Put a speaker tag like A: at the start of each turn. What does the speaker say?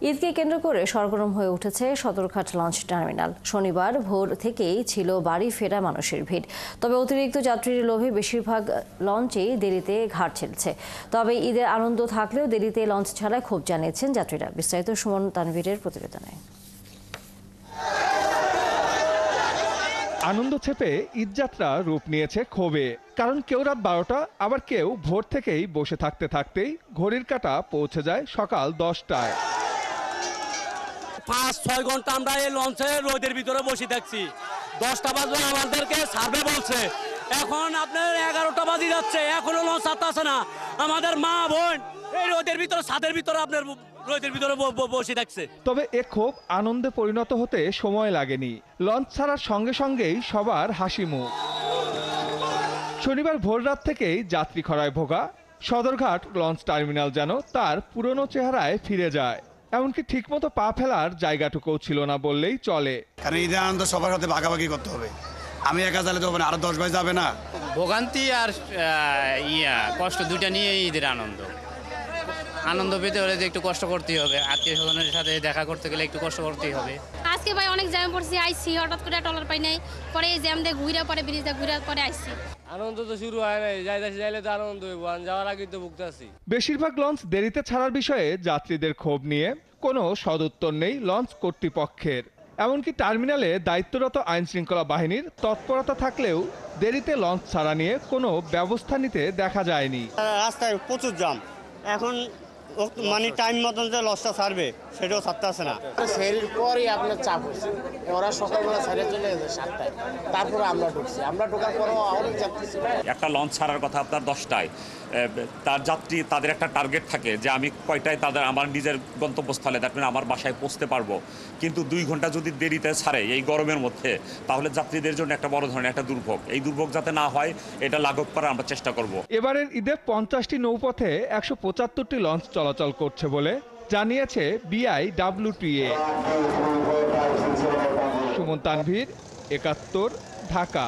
A: ঈদকে কেন্দ্র করে সরগরম হয়ে উঠেছে সদরঘাট লঞ্চ টার্মিনাল। শনিবার ভোর থেকেই ছিল বাড়ি ফেরা মানুষের ভিড়। তবে অতিরিক্ত যাত্রীর লোভে বেশিরভাগ লঞ্চেই দেরিতে ঘাট ছেড়েছে। তবে ঈদের আনন্দ থাকলেও দেরিতে লঞ্চ ছাড়ায় ক্ষোভ জানিয়েছেন যাত্রীরা। বিস্তারিত সুমন তানভীরের প্রতিবেদনে।
B: আনন্দ ছেপে ঈদযাত্রা রূপ নিয়েছে ক্ষোভে। কারণ কেউ রাত 12টা, আবার কেউ ভোর থেকেই বসে থাকতে থাকতেই ঘড়ির কাঁটা পৌঁছে যায় সকাল 10টায়।
C: 5-6 ঘন্টা আমরা এই লঞ্চে রোদের ভিতরে বসে থাকছি। 10টা বাজে আমাদেরকে সার্ভে বলছে, এখন আপনার 11টা বাজে যাচ্ছে, এখনো লঞ্চ আসছে না। আমাদের মা বোন এই রোদের ভিতরে, ছাদের ভিতরে আপনার রোদের ভিতরে বসে থাকছে।
B: তবে এ ক্ষোভ আনন্দে পরিণত হতে সময় লাগেনি। লঞ্চ ছাড়ার সঙ্গে সঙ্গেই সবার হাসি মুখ। শনিবার ভোররাত থেকেই যাত্রী খরায় ভোগা সদরঘাট লঞ্চ টার্মিনাল যেন তার পুরনো চেহারায় ফিরে যায়। এমনকি ঠিকমতো পা ফেলার জায়গাটুকুও ছিল না বললেই চলে।
D: কারণ ঈদের আনন্দ সবার সাথে ভাগাভাগি করতে হবে। আমি একা চালে তো আরো 10 ভাই যাবে না।
E: ভোগান্তি আর কষ্ট দুইটা নিয়ে ঈদের আনন্দ পেতে হলে একটু কষ্ট করতেই হবে। আত্মীয় স্বজনের সাথে দেখা করতে গেলে একটু কষ্ট করতেই হবে।
F: আজকে ভাই অনেক জ্যাম পড়ছি, আইসি হঠাৎ করে টলার পাই নাই, পরে এই জ্যাম দিয়ে ঘুরে পরে ব্রিজে ঘুরে পরে আইসি।
G: আনন্দ তো শুরু হয় নাই, যাইলে তো আনন্দ হইব, যাওয়ার আগে তো ভুগতেছি।
B: বেশিরভাগ লঞ্চ দেরিতে ছাড়ার বিষয়ে যাত্রীদের ক্ষোভ নিয়ে কোনো সদুত্তর নেই লঞ্চ কর্তৃপক্ষের। এমনকি টার্মিনালে দায়িত্বরত আইন শৃঙ্খলা বাহিনীর তৎপরতা থাকলেও দেরিতে লঞ্চ ছাড়া নিয়ে কোনো ব্যবস্থা নিতে দেখা যায়নি।
H: রাস্তায় প্রচুর জ্যাম, এখন মানে টাইম মতন যে লঞ্চটা ছাড়বে সেটাও ছাড়তে আসে না।
I: সেরির পরই আপনার চাপ হয়েছে, ওরা সকালবেলা ছেড়ে চলে গেছে 7টায়, তারপরে আমরা ঢুকছি। আমরা ঢোকার পরও অনেক যাত্রী ছিল।
J: একটা লঞ্চ ছাড়ার কথা আপনার 10টায়, তার যাত্রী তাদের একটা টার্গেট থাকে যে আমি কয়টায় আমার নিজের গন্তব্যস্থলে দ্যাট মিন আমার বাসায় পৌঁছতে পারবো। কিন্তু 2 ঘন্টা যদি দেরিতে ছাড়ে এই গরমের মধ্যে, তাহলে যাত্রীদের জন্য একটা বড় ধরনের একটা দুর্ভোগ। এই দুর্ভোগ যাতে না হয় এটা লাঘব করার আমরা চেষ্টা করব।
B: এবারের ঈদে 50টি নৌপথে 175টি লঞ্চ চলাচল করছে বলে জানিয়েছে BIWTA। সুমন তানভীর, 71, ঢাকা।